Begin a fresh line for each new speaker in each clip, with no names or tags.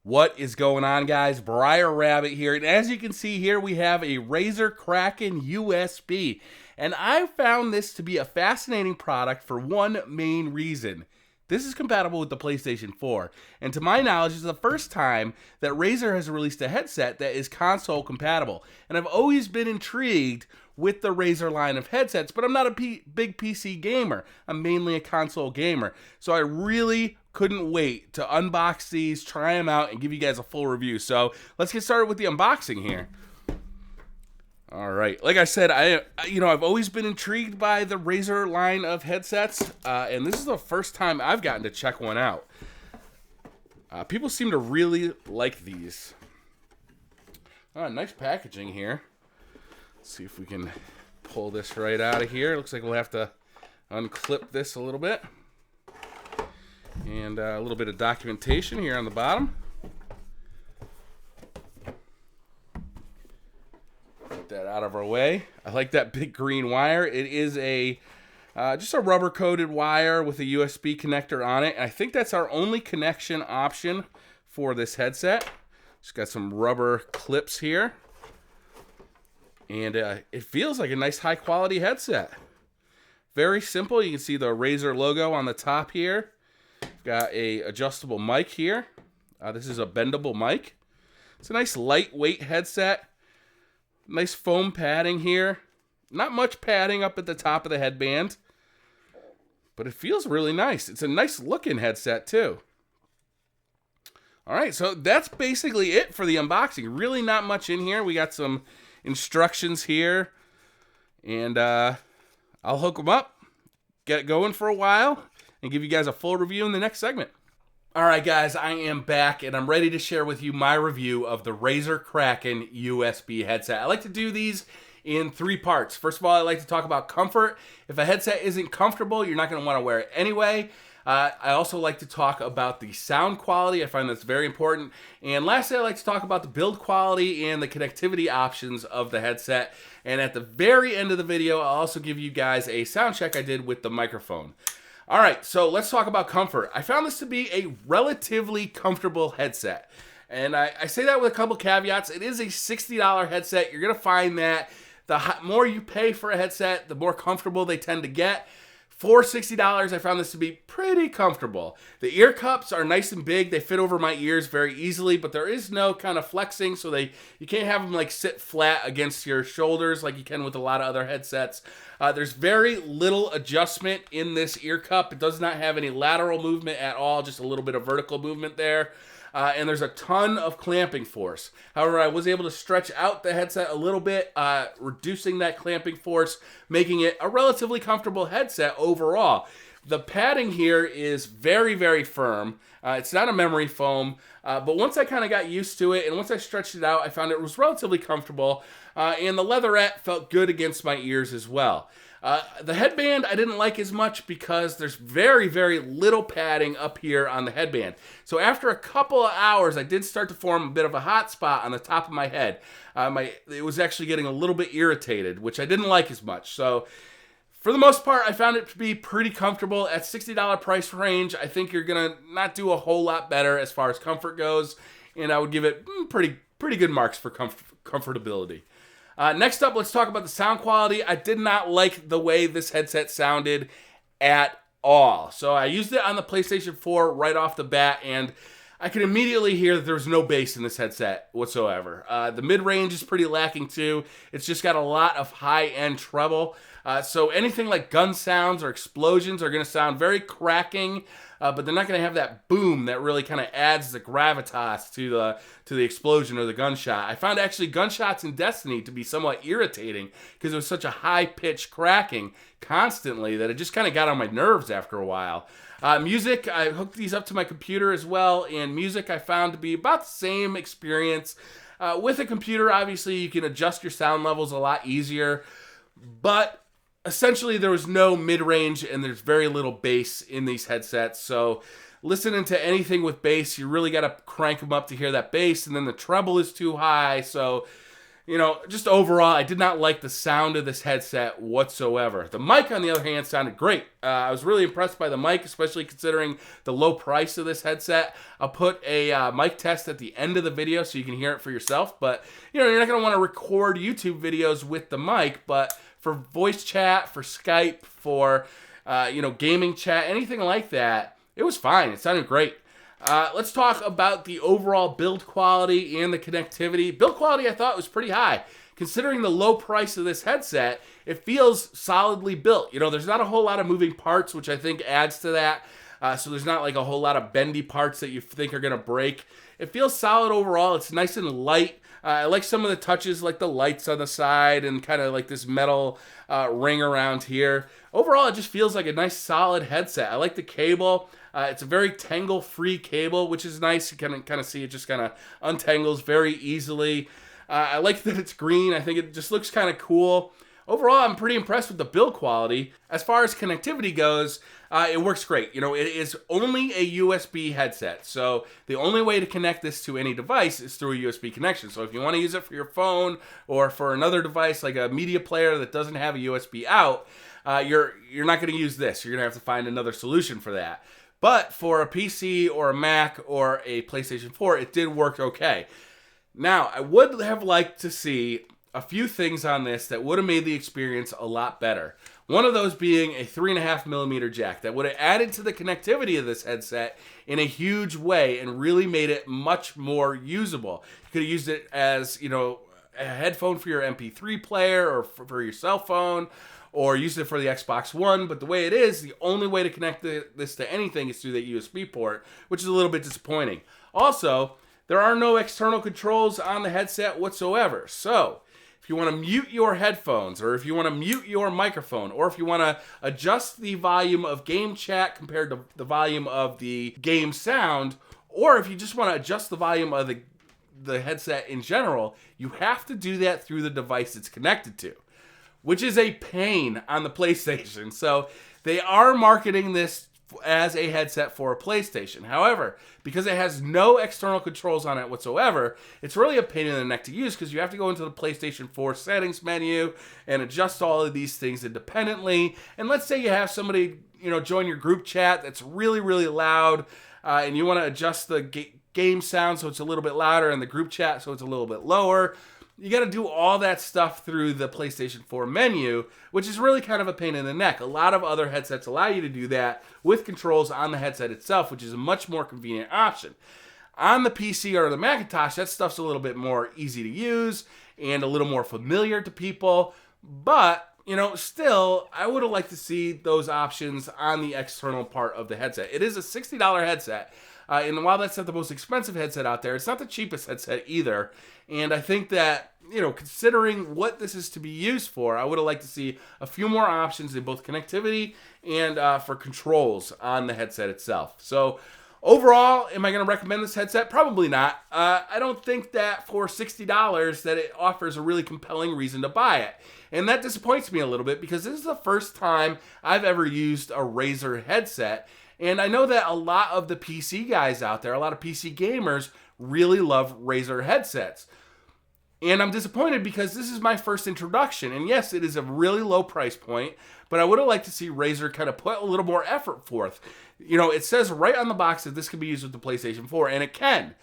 What is going on, guys? BriarRabbit here, and as you can see here, we have a Razer Kraken USB, and I found this to be a fascinating product for one main reason. This is compatible with the PlayStation 4, and to my knowledge, it's the first time that Razer has released a headset that is console compatible, and I've always been intrigued with the Razer line of headsets, but I'm not a big PC gamer. I'm mainly a console gamer, so I really couldn't wait to unbox these, try them out, and give you guys a full review. So let's get started with the unboxing here. All right, like I said, I've always been intrigued by the Razer line of headsets, and this is the first time I've gotten to check one out. People seem to really like these. Nice packaging here. Let's see if we can pull this right out of here. Looks like we'll have to unclip this a little bit. And a little bit of documentation here on the bottom. Get that out of our way. I like that big green wire. It is just a rubber coated wire with a USB connector on it. And I think that's our only connection option for this headset. Just got some rubber clips here. And it feels like a nice high quality headset. Very simple. You can see the Razer logo on the top here. Got a adjustable mic here. This is a bendable mic. It's a nice lightweight headset. Nice foam padding here. Not much padding up at the top of the headband, but it feels really nice. It's a nice looking headset too. All right, so that's basically it for the unboxing. Really not much in here. We got some instructions here, and I'll hook them up, get it going for a while, and give you guys a full review in the next segment. All right, guys, I am back, and I'm ready to share with you my review of the Razer Kraken USB headset. I like to do these in 3 parts. First of all, I like to talk about comfort. If a headset isn't comfortable, you're not going to want to wear it anyway. I also like to talk about the sound quality. I find that's very important. And lastly, I like to talk about the build quality and the connectivity options of the headset. And at the very end of the video, I'll also give you guys a sound check I did with the microphone. All right, so let's talk about comfort. I found this to be a relatively comfortable headset. And I say that with a couple caveats. It is a $60 headset. You're going to find that the more you pay for a headset, the more comfortable they tend to get. For $60, I found this to be pretty comfortable. The ear cups are nice and big. They fit over my ears very easily, but there is no kind of flexing, so you can't have them like sit flat against your shoulders like you can with a lot of other headsets. There's very little adjustment in this ear cup. It does not have any lateral movement at all, just a little bit of vertical movement there. And there's a ton of clamping force. However, I was able to stretch out the headset a little bit, reducing that clamping force, making it a relatively comfortable headset overall. The padding here is very, very firm. It's not a memory foam, but once I kind of got used to it and once I stretched it out, I found it was relatively comfortable, and the leatherette felt good against my ears as well. The headband I didn't like as much because there's very, very little padding up here on the headband. So after a couple of hours, I did start to form a bit of a hot spot on the top of my head. It was actually getting a little bit irritated, which I didn't like as much. So for the most part, I found it to be pretty comfortable. At $60 price range, I think you're going to not do a whole lot better as far as comfort goes. And I would give it pretty good marks for comfortability. Next up, let's talk about the sound quality. I did not like the way this headset sounded at all. So I used it on the PlayStation 4 right off the bat, and I could immediately hear that there was no bass in this headset whatsoever. The mid-range is pretty lacking too. It's just got a lot of high-end treble. So anything like gun sounds or explosions are going to sound very cracking, but they're not going to have that boom that really kind of adds the gravitas to the explosion or the gunshot. I found actually gunshots in Destiny to be somewhat irritating because it was such a high-pitched cracking constantly that it just kind of got on my nerves after a while. Music, I hooked these up to my computer as well, and music I found to be about the same experience. With a computer, obviously, you can adjust your sound levels a lot easier, but essentially there was no mid-range and there's very little bass in these headsets, so listening to anything with bass, you really got to crank them up to hear that bass, and then the treble is too high, so just overall, I did not like the sound of this headset whatsoever. The mic, on the other hand, sounded great. I was really impressed by the mic, especially considering the low price of this headset. I'll put a mic test at the end of the video so you can hear it for yourself. But, you're not going to want to record YouTube videos with the mic, but for voice chat, for Skype, for, gaming chat, anything like that, it was fine. It sounded great. Let's talk about the overall build quality and the connectivity. Build quality, I thought, was pretty high. Considering the low price of this headset, it feels solidly built. There's not a whole lot of moving parts, which I think adds to that. So there's not like a whole lot of bendy parts that you think are going to break. It feels solid overall. It's nice and light. I like some of the touches, like the lights on the side and kind of like this metal ring around here. Overall, it just feels like a nice, solid headset. I like the cable. It's a very tangle-free cable, which is nice. You can kind of see it just kind of untangles very easily. I like that it's green. I think it just looks kind of cool. Overall, I'm pretty impressed with the build quality. As far as connectivity goes, it works great. It is only a USB headset. So the only way to connect this to any device is through a USB connection. So if you want to use it for your phone or for another device like a media player that doesn't have a USB out, you're not going to use this. You're going to have to find another solution for that. But for a PC or a Mac or a PlayStation 4, it did work okay. Now, I would have liked to see a few things on this that would have made the experience a lot better. One of those being a 3.5mm jack that would have added to the connectivity of this headset in a huge way and really made it much more usable. You could have used it as, a headphone for your MP3 player or for your cell phone, or use it for the Xbox One, but the way it is, the only way to connect this to anything is through that USB port, which is a little bit disappointing. Also, there are no external controls on the headset whatsoever, so if you want to mute your headphones, or if you want to mute your microphone, or if you want to adjust the volume of game chat compared to the volume of the game sound, or if you just want to adjust the volume of the headset in general, you have to do that through the device it's connected to, which is a pain on the PlayStation. So they are marketing this as a headset for a PlayStation. However, because it has no external controls on it whatsoever, it's really a pain in the neck to use because you have to go into the PlayStation 4 settings menu and adjust all of these things independently. And let's say you have somebody, join your group chat that's really, really loud, and you want to adjust the game sound so it's a little bit louder and the group chat so it's a little bit lower. You got to do all that stuff through the PlayStation 4 menu, which is really kind of a pain in the neck. A lot of other headsets allow you to do that with controls on the headset itself, which is a much more convenient option. On the PC or the Macintosh, that stuff's a little bit more easy to use and a little more familiar to people. But, still, I would have liked to see those options on the external part of the headset. It is a $60 headset. And while that's not the most expensive headset out there, it's not the cheapest headset either. And I think that, considering what this is to be used for, I would have liked to see a few more options in both connectivity and for controls on the headset itself. So overall, am I going to recommend this headset? Probably not. I don't think that for $60 that it offers a really compelling reason to buy it. And that disappoints me a little bit because this is the first time I've ever used a Razer headset. And I know that a lot of the PC guys out there, a lot of PC gamers, really love Razer headsets. And I'm disappointed because this is my first introduction. And yes, it is a really low price point, but I would have liked to see Razer kind of put a little more effort forth. It says right on the box that this can be used with the PlayStation 4, and it can.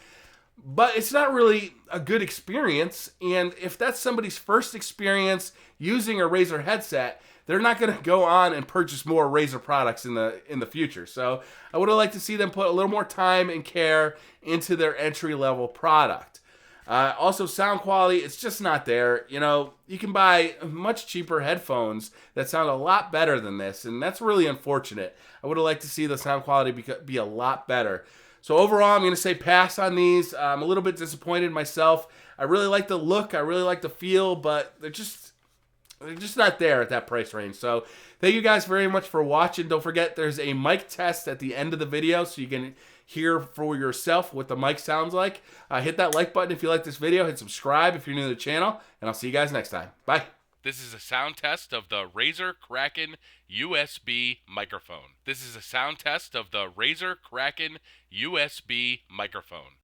But it's not really a good experience. And if that's somebody's first experience using a Razer headset, they're not going to go on and purchase more Razer products in the future. So I would have liked to see them put a little more time and care into their entry-level product. Also, sound quality, it's just not there. You can buy much cheaper headphones that sound a lot better than this, and that's really unfortunate. I would have liked to see the sound quality be a lot better. So overall, I'm going to say pass on these. I'm a little bit disappointed myself. I really like the look, I really like the feel, but they're just not there at that price range. So thank you guys very much for watching. Don't forget, there's a mic test at the end of the video so you can hear for yourself what the mic sounds like. Hit that like button if you like this video. Hit subscribe if you're new to the channel. And I'll see you guys next time. Bye. This is a sound test of the Razer Kraken USB microphone. This is a sound test of the Razer Kraken USB microphone.